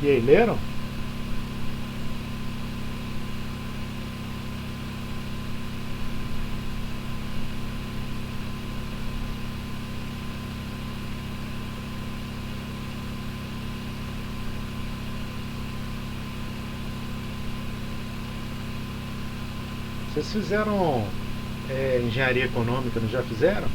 E aí, leram? Vocês fizeram engenharia econômica, não já fizeram?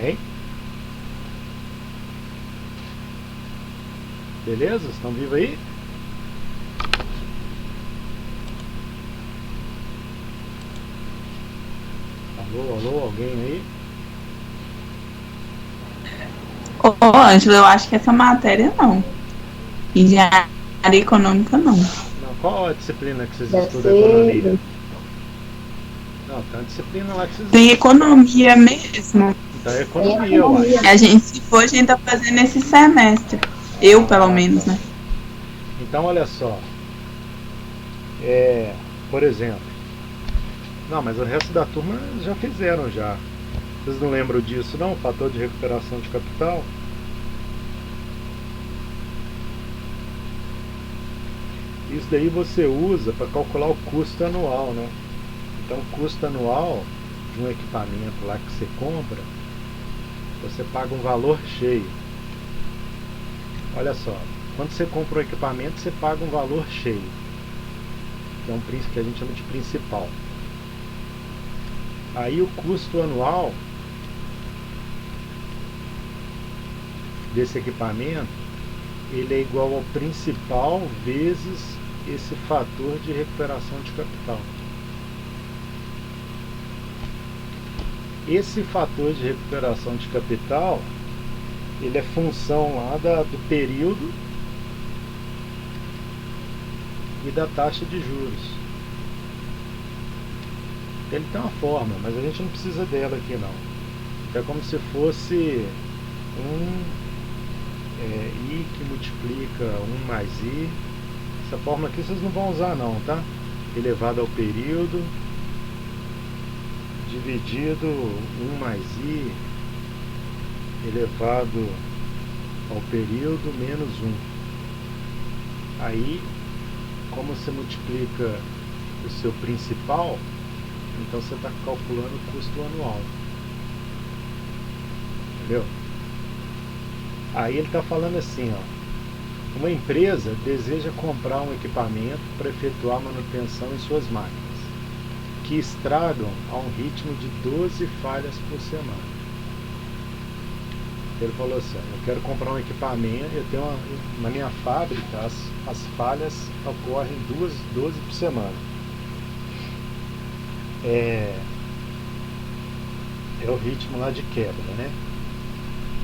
Hein? Beleza? Estão vivos aí? Alô, alô, alguém aí? Ô, Ângelo, eu acho que essa matéria não. Engenharia econômica não. Não, qual a disciplina que vocês Deve estudam ser. economia? Não, tem uma disciplina lá que vocês Tem estudam. economia mesmo. Então é Tem economia, uai. economia. A gente, se for, a gente tá fazendo esse semestre. Eu, pelo menos, Tá. né? Então, olha só. Por exemplo. Não, mas o resto da turma já fizeram já. Vocês não lembram disso, não? Fator de recuperação de capital? Isso daí você usa para calcular o custo anual, né? Então, o custo anual de um equipamento lá que você compra, você paga um valor cheio. Olha só, quando você compra um equipamento, você paga um valor cheio, que é um que a gente chama de principal. Aí o custo anual desse equipamento, ele é igual ao principal vezes esse fator de recuperação de capital. Esse fator de recuperação de capital, ele é função lá do período e da taxa de juros. Ele tem uma forma, mas a gente não precisa dela aqui não. É como se fosse I que multiplica 1 mais I. Essa forma aqui vocês não vão usar não, tá? Elevado ao período dividido 1 mais I elevado ao período menos 1. Aí, como você multiplica o seu principal, então você está calculando o custo anual. Entendeu? Aí ele está falando assim, ó, uma empresa deseja comprar um equipamento para efetuar manutenção em suas máquinas, que estragam a um ritmo de 12 falhas por semana. Ele falou assim, eu quero comprar um equipamento, eu tenho na minha fábrica as falhas ocorrem 12 por semana. É o ritmo lá de quebra, né?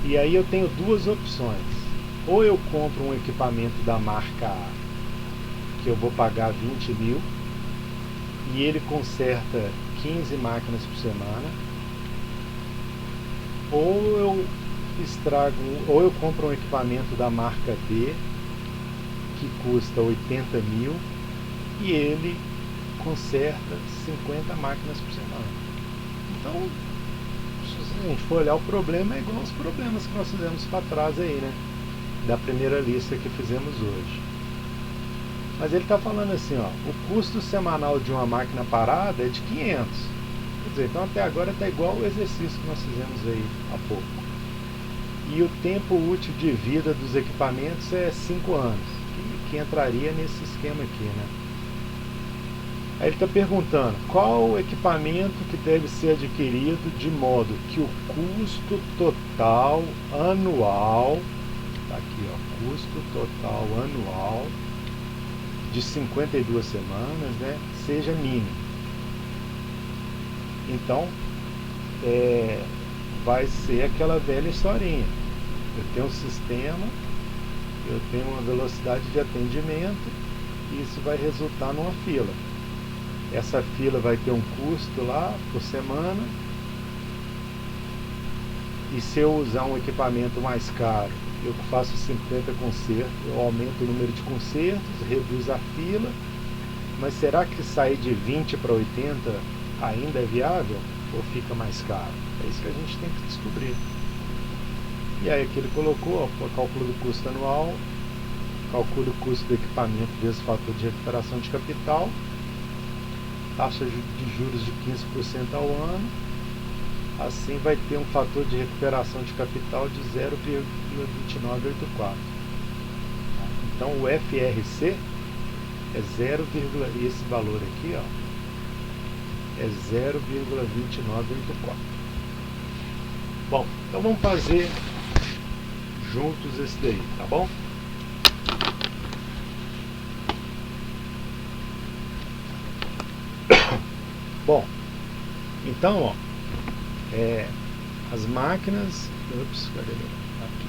E aí eu tenho duas opções. Ou eu compro um equipamento da marca A, que eu vou pagar 20 mil, e ele conserta 15 máquinas por semana, ou eu compro um equipamento da marca B, que custa 80 mil, e ele conserta 50 máquinas por semana. Então, se a gente for olhar, o problema é igual aos problemas que nós fizemos para trás aí, né? Da primeira lista que fizemos hoje. Mas ele está falando assim, ó, o custo semanal de uma máquina parada é de 500. Quer dizer, então até agora está igual o exercício que nós fizemos aí há pouco. E o tempo útil de vida dos equipamentos é 5 anos, que entraria nesse esquema aqui, né? Aí ele está perguntando qual o equipamento que deve ser adquirido de modo que o custo total anual, tá aqui, ó, custo total anual de 52 semanas, né, seja mínimo. Então, vai ser aquela velha historinha. Eu tenho um sistema, eu tenho uma velocidade de atendimento, e isso vai resultar numa fila. Essa fila vai ter um custo lá por semana, e se eu usar um equipamento mais caro, eu faço 50 concertos, eu aumento o número de concertos, reduzo a fila, Mas será que sair de 20 para 80 ainda é viável? Ou fica mais caro? É isso que a gente tem que descobrir. E aí aqui ele colocou, ó, cálculo do custo anual, calcule o custo do equipamento vezes o fator de recuperação de capital, taxa de juros de 15% ao ano, assim vai ter um fator de recuperação de capital de 0,2984. Então o FRC é 0, e esse valor aqui, ó, é 0,2984. Bom, então vamos fazer juntos esse daí, tá bom? Bom, então, ó, as máquinas, ups, cadê meu? Aqui,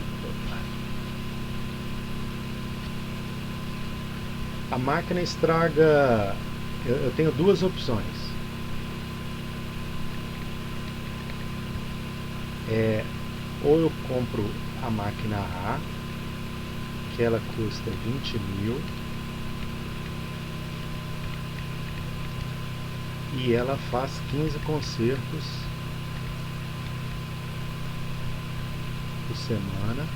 a máquina estraga, eu tenho duas opções. Ou eu compro a máquina A, que ela custa 20 mil, e ela faz 15 concertos por semana,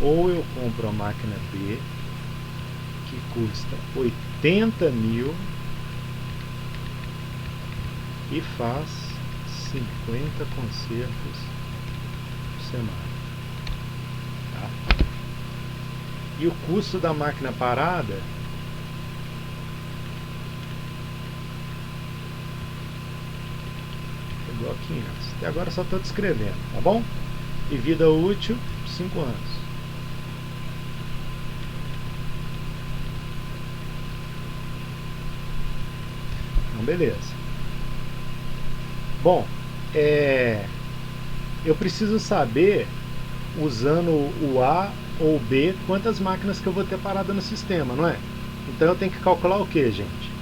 ou eu compro a máquina B, que custa 80 mil e faz 50 concertos por semana. Tá? E o custo da máquina parada igual a 500. Até agora só estou descrevendo, tá bom? E vida útil, 5 anos. Então, beleza. Bom, eu preciso saber, usando o A ou o B, quantas máquinas que eu vou ter parada no sistema, não é? Então eu tenho que calcular o que, gente?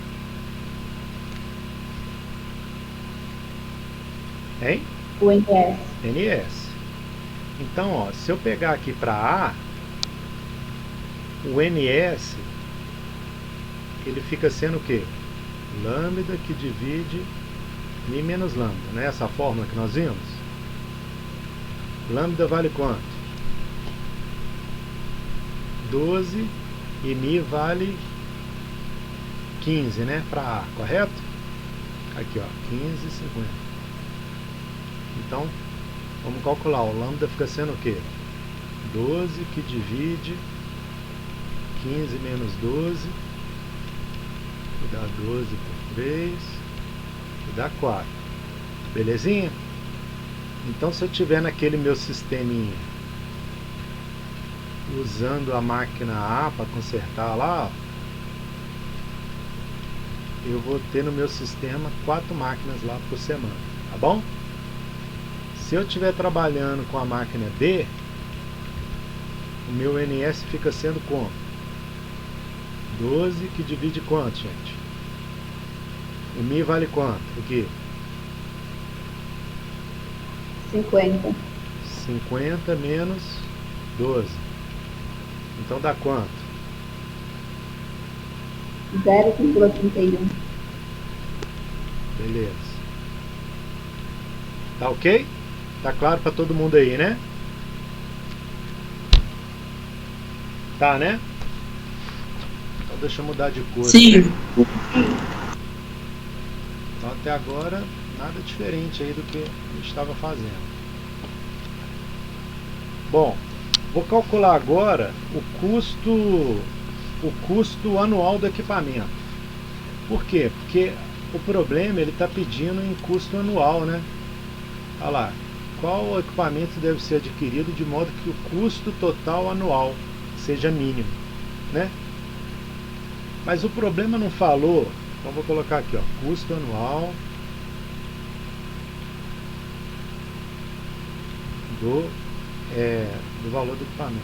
Hein? O NS. NS. Então, ó, se eu pegar aqui para A, o NS, ele fica sendo o quê? Lambda que divide Mi menos lambda, né? Essa fórmula que nós vimos. Lambda vale quanto? 12 e Mi vale 15, né? Para A, correto? Aqui, ó, 15, 50. Então, vamos calcular. O lambda fica sendo o quê? 12 que divide 15 menos 12, que dá 12 por 3, que dá 4. Belezinha? Então, se eu tiver naquele meu sisteminha usando a máquina A para consertar lá, ó, eu vou ter no meu sistema 4 máquinas lá por semana, tá bom? Se eu estiver trabalhando com a máquina B, o meu NS fica sendo como? 12 que divide quanto, gente? O Mi vale quanto? Aqui. 50. 50 menos 12. Então dá quanto? 0,31. Beleza. Tá ok? Tá claro para todo mundo aí, né? Tá, né? Então deixa eu mudar de cor. Sim. Então até agora nada diferente aí do que a gente estava fazendo. Bom, vou calcular agora o custo anual do equipamento. Por quê? Porque o problema ele está pedindo em custo anual, né? Olha lá, qual equipamento deve ser adquirido de modo que o custo total anual seja mínimo, né? Mas o problema não falou, então vou colocar aqui, ó, custo anual do valor do equipamento.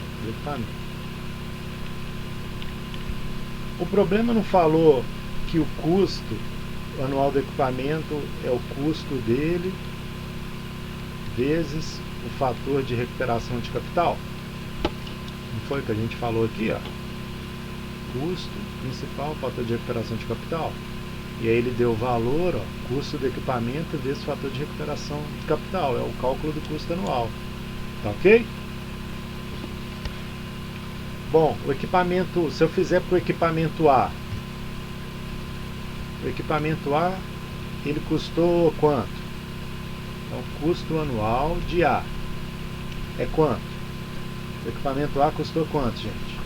O problema não falou que o custo anual do equipamento é o custo dele vezes o fator de recuperação de capital. Não foi o que a gente falou aqui, ó? custo principal, fator de recuperação de capital. E aí ele deu o valor, ó, custo do equipamento vezes fator de recuperação de capital. É o cálculo do custo anual. Tá ok? Bom, o equipamento, se eu fizer para o equipamento A, ele custou quanto? Então, custo anual de A é quanto? O equipamento A custou quanto, gente?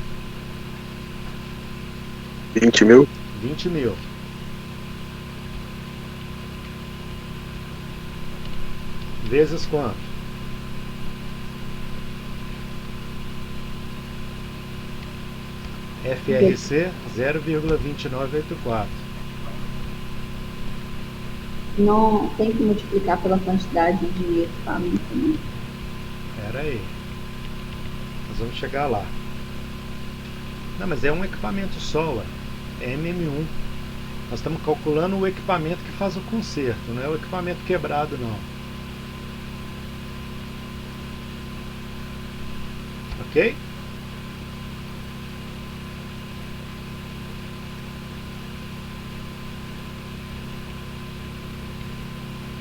20 mil. 20 mil. Vezes quanto? FRC 0,2984. Não tem que multiplicar pela quantidade de equipamento, né? Pera aí. Nós vamos chegar lá. Não, mas é um equipamento só, ué. É MM1. Nós estamos calculando o equipamento que faz o conserto, não é o equipamento quebrado, não. Ok?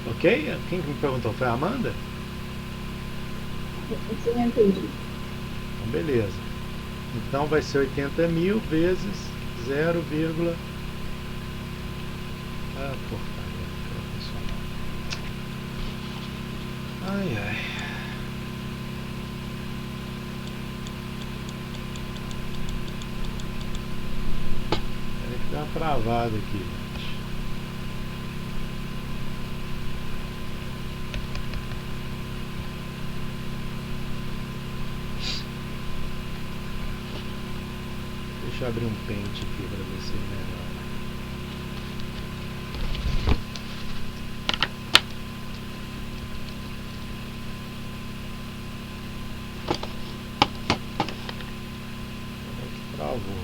Ok? Quem que me perguntou? Foi a Amanda? Isso eu não entendi. Então, beleza. Então vai ser 80 mil vezes 0, ah, porcaria, não quero funcionar. Ai, ai. Peraí que dá uma travada aqui, gente. Deixa eu abrir um pente aqui para ver se melhora. Travou.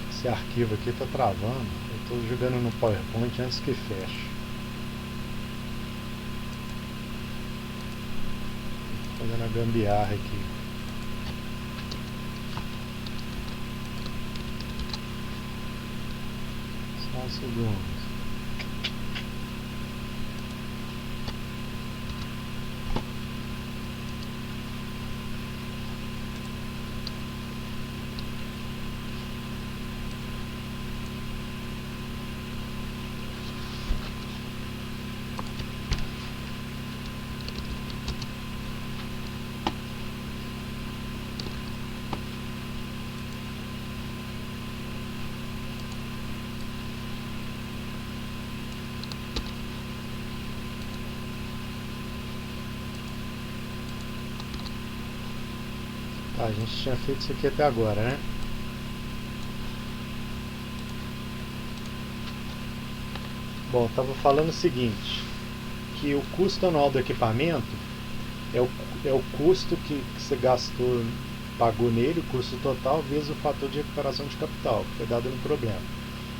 Esse arquivo aqui está travando. Eu estou jogando no PowerPoint antes que feche. Fazendo a gambiarra aqui. Só um segundo. Tá, a gente tinha feito isso aqui até agora, né? Bom, estava falando o seguinte, que o custo anual do equipamento é o custo que você gastou, pagou nele, o custo total, vezes o fator de recuperação de capital, que foi dado no problema.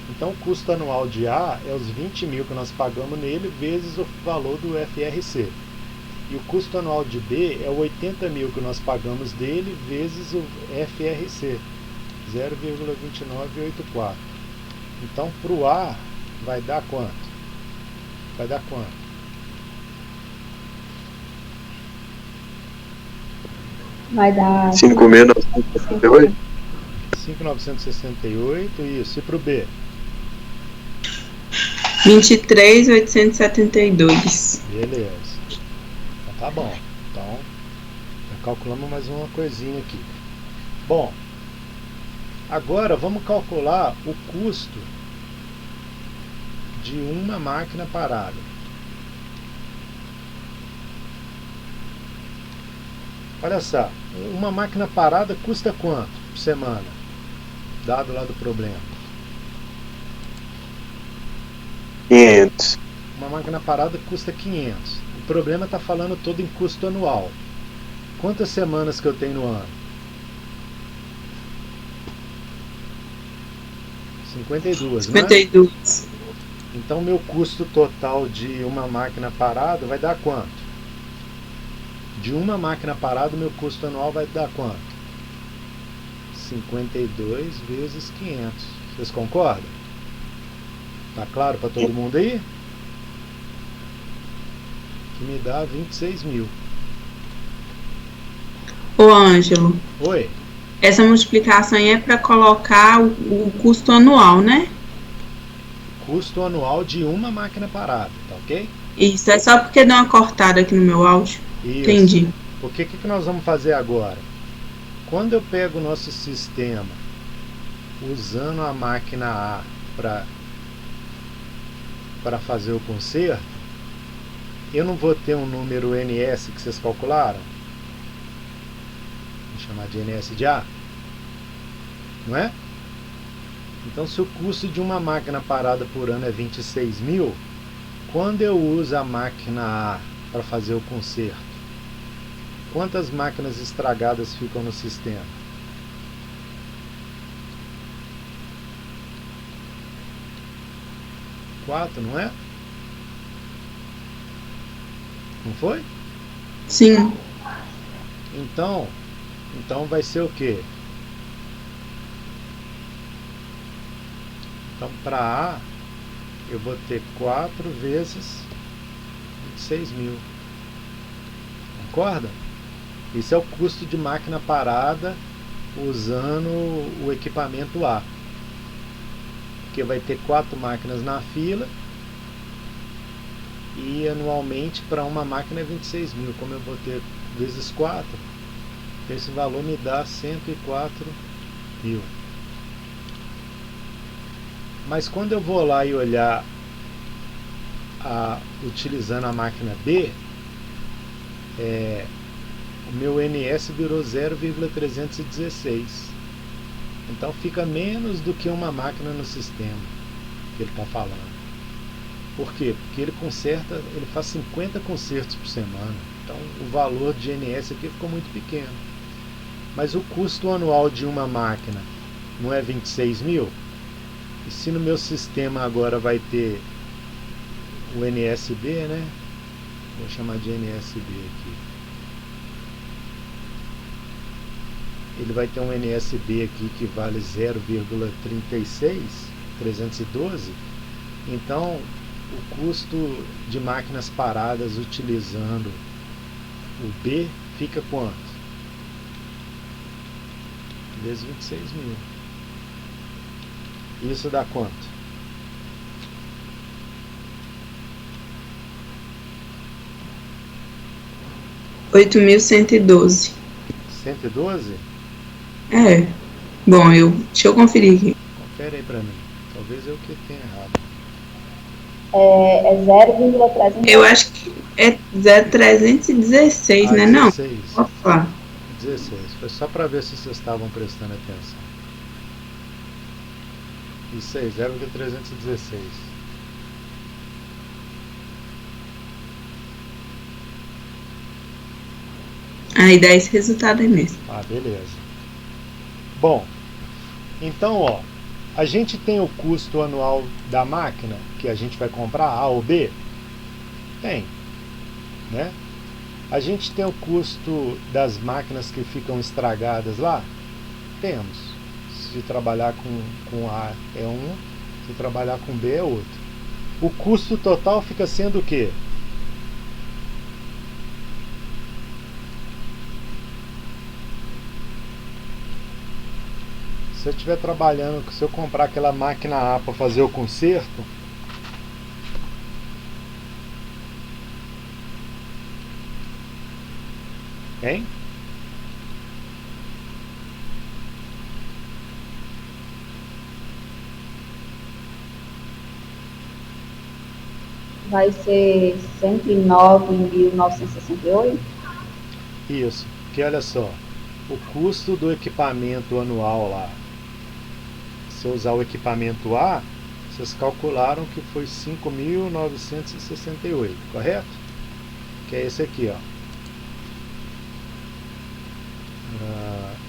Então o custo anual de A é os 20 mil que nós pagamos nele, vezes o valor do FRC. E o custo anual de B é o 80 mil que nós pagamos dele, vezes o FRC, 0,2984. Então para o A vai dar quanto? Vai dar quanto? Vai dar 5.968. 5.968, isso. E para o B? 23.872. Beleza. Então tá bom. Então, já calculamos mais uma coisinha aqui. Bom, agora vamos calcular o custo de uma máquina parada. Olha só, uma máquina parada custa quanto por semana? Dado lá do problema. 500. Uma máquina parada custa 500. O problema está falando todo em custo anual. Quantas semanas que eu tenho no ano? 52, não é? 52. Então meu custo total de uma máquina parada vai dar quanto? De uma máquina parada, meu custo anual vai dar quanto? 52 vezes 500. Vocês concordam? Tá claro para todo mundo aí? Que me dá 26 mil. Ô, Ângelo, Oi? essa multiplicação aí é para colocar o custo anual, né? Custo anual de uma máquina parada, tá ok? Isso, é só porque deu uma cortada aqui no meu áudio. Isso. Entendi. Porque o que nós vamos fazer agora? Quando eu pego o nosso sistema usando a máquina A para fazer o conserto, eu não vou ter um número NS que vocês calcularam? Vou chamar de NS de A. Não é? Então, se o custo de uma máquina parada por ano é 26 mil, quando eu uso a máquina A para fazer o conserto, quantas máquinas estragadas ficam no sistema? 4, não é? Não foi? Sim. Então vai ser o quê? Então, para A, eu vou ter 4 vezes 26 mil. Concorda? Isso é o custo de máquina parada usando o equipamento A. Porque vai ter 4 máquinas na fila e anualmente para uma máquina é 26 mil. Como eu vou ter vezes 4, esse valor me dá 104 mil. Mas quando eu vou lá e olhar utilizando a máquina B, o meu NS virou 0,316. Então fica menos do que uma máquina no sistema que ele está falando. Por quê? Porque ele faz 50 concertos por semana. Então o valor de NS aqui ficou muito pequeno. Mas o custo anual de uma máquina não é 26 mil? E se no meu sistema agora vai ter o NSB, né? Vou chamar de NSB aqui. Ele vai ter um NSB aqui que vale 0,36312. Então, o custo de máquinas paradas utilizando o B fica quanto? Vezes 26 mil. Isso dá quanto? R$8.112. 112? É. Bom, deixa eu conferir aqui. Confere aí pra mim. Talvez eu que tenha errado. É 0,3. Eu acho que é 0,316, né? 16. Não. Opa. 16. Foi só para ver se vocês estavam prestando atenção. Isso aí, 0,316. Aí dá esse resultado aí mesmo. Ah, beleza. Bom, então, ó, a gente tem o custo anual da máquina que a gente vai comprar, A ou B? Tem, né? A gente tem o custo das máquinas que ficam estragadas lá? Temos. Se trabalhar com A é um, se trabalhar com B é outro. O custo total fica sendo o quê? Se eu estiver trabalhando, se eu comprar aquela máquina A para fazer o conserto, hein? Vai ser 109.968. Isso, porque olha só, o custo do equipamento anual lá, se eu usar o equipamento A, vocês calcularam que foi 5.968, correto? Que é esse aqui, ó.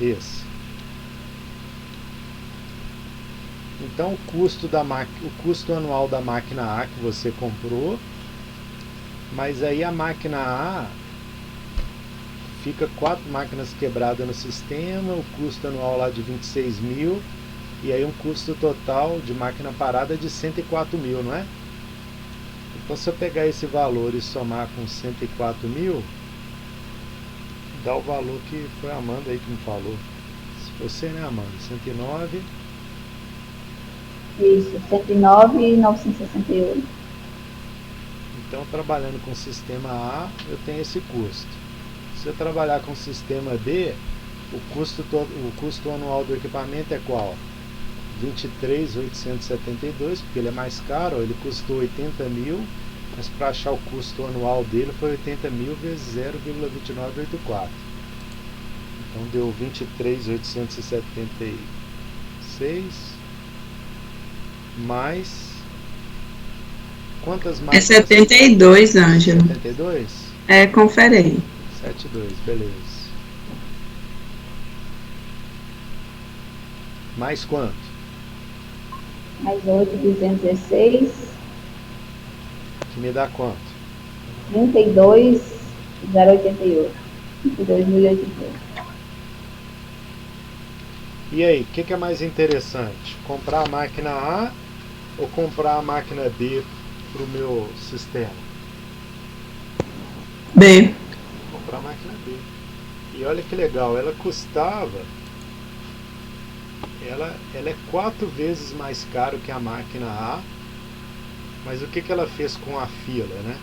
Esse. Então o custo anual da máquina A que você comprou, mas aí a máquina A fica 4 máquinas quebradas no sistema, o custo anual lá de 26 mil, e aí um custo total de máquina parada de 104 mil, não é? Então se eu pegar esse valor e somar com 104 mil, dá o valor que foi a Amanda aí que me falou. Se você, né, Amanda? 109. Isso, 109.968. Então, trabalhando com o sistema A, eu tenho esse custo. Se eu trabalhar com o sistema B, o custo anual do equipamento é qual? 23.872, porque ele é mais caro, ele custou 80 mil, mas para achar o custo anual dele foi 80 mil vezes 0,2984. Então deu 23.876 mais... Quantas É máquinas? 72, Ângelo. 72? É, confere aí. 72, beleza. Mais quanto? Mais 8.216. Que me dá quanto? 32.088. 32.088. E aí, o que é mais interessante? Comprar a máquina A ou comprar a máquina B para o meu sistema? B. Comprar a máquina B. E olha que legal, ela custava... Ela é 4 vezes mais caro que a máquina A, mas o que ela fez com a fila, né?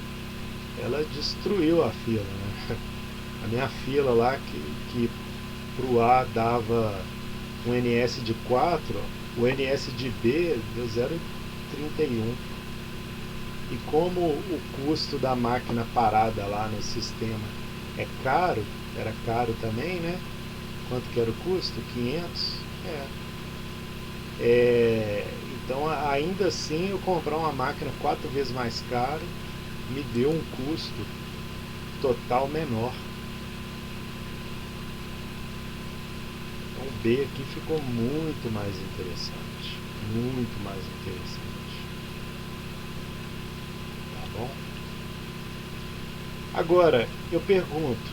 Ela destruiu a fila, né? A minha fila lá, que para o A dava um NS de 4, o NS de B deu 0,31. E como o custo da máquina parada lá no sistema é caro, era caro também, né? Quanto que era o custo? 500? Então ainda assim eu comprar uma máquina 4 vezes mais caro me deu um custo total menor. Então o B aqui ficou muito mais interessante, muito mais interessante. Tá bom? Agora eu pergunto,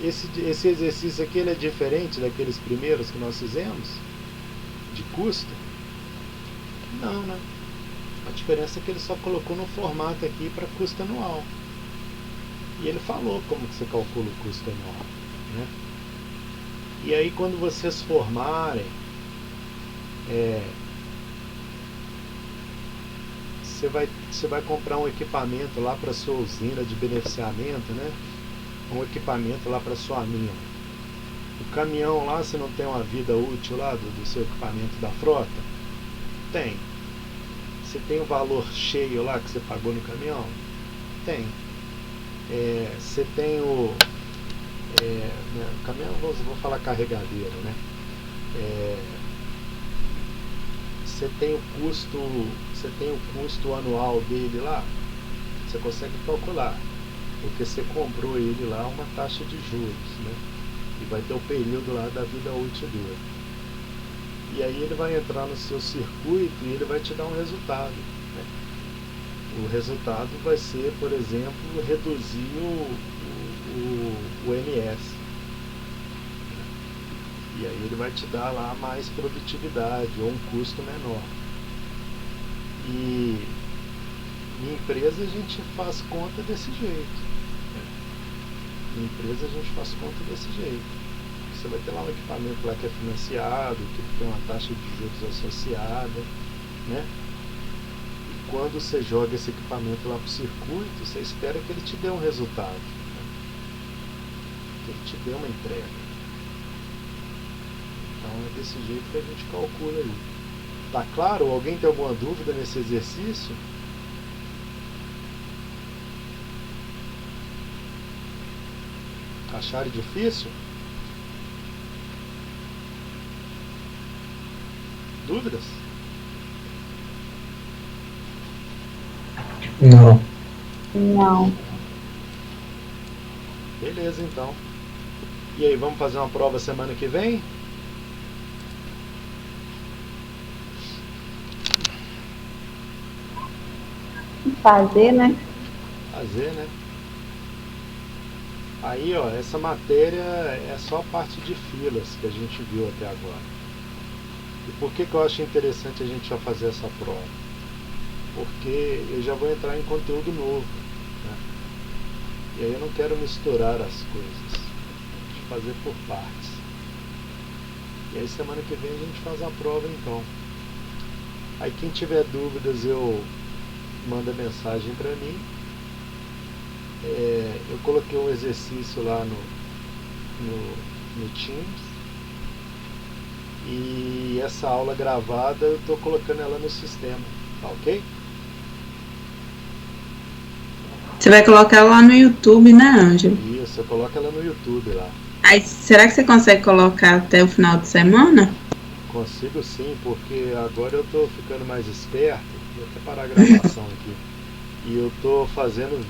esse exercício aqui ele é diferente daqueles primeiros que nós fizemos? De custo? Não, né? A diferença é que ele só colocou no formato aqui para custo anual. E ele falou como que você calcula o custo anual, né? E aí quando vocês formarem, você vai comprar um equipamento lá para sua usina de beneficiamento, né? Um equipamento lá para sua mina. O caminhão lá, você não tem uma vida útil lá do seu equipamento da frota? Tem. Você tem o valor cheio lá que você pagou no caminhão? Tem. Você tem o caminhão, vou falar carregadeiro, né? Você tem o custo anual dele lá? Você consegue calcular, porque você comprou ele lá uma taxa de juros, né? E vai ter o período lá da vida útil dele. E aí ele vai entrar no seu circuito e ele vai te dar um resultado, né? O resultado vai ser, por exemplo, reduzir o NS. E aí ele vai te dar lá mais produtividade ou um custo menor. E em empresa a gente faz conta desse jeito. Em empresa a gente faz conta desse jeito. Você vai ter lá um equipamento lá que é financiado, que tem uma taxa de juros associada, né? E quando você joga esse equipamento lá para o circuito, você espera que ele te dê um resultado, né? Que ele te dê uma entrega. Então é desse jeito que a gente calcula aí. Tá claro? Alguém tem alguma dúvida nesse exercício? Acharam difícil? Dúvidas? Não. Não. Beleza, então. E aí, vamos fazer uma prova semana que vem? Fazer, né? Fazer, né? Aí, ó, essa matéria é só a parte de filas que a gente viu até agora. E por que eu acho interessante a gente já fazer essa prova? Porque eu já vou entrar em conteúdo novo, né? E aí eu não quero misturar as coisas, de fazer por partes. E aí semana que vem a gente faz a prova então. Aí quem tiver dúvidas eu manda mensagem para mim. Eu coloquei um exercício lá no Teams. E essa aula gravada eu estou colocando ela no sistema, tá ok? Você vai colocar lá no YouTube, né, Ângelo? Isso, eu coloco ela no YouTube lá. Aí, será que você consegue colocar até o final de semana? Consigo sim, porque agora eu estou ficando mais esperto. Vou até parar a gravação aqui. E eu estou fazendo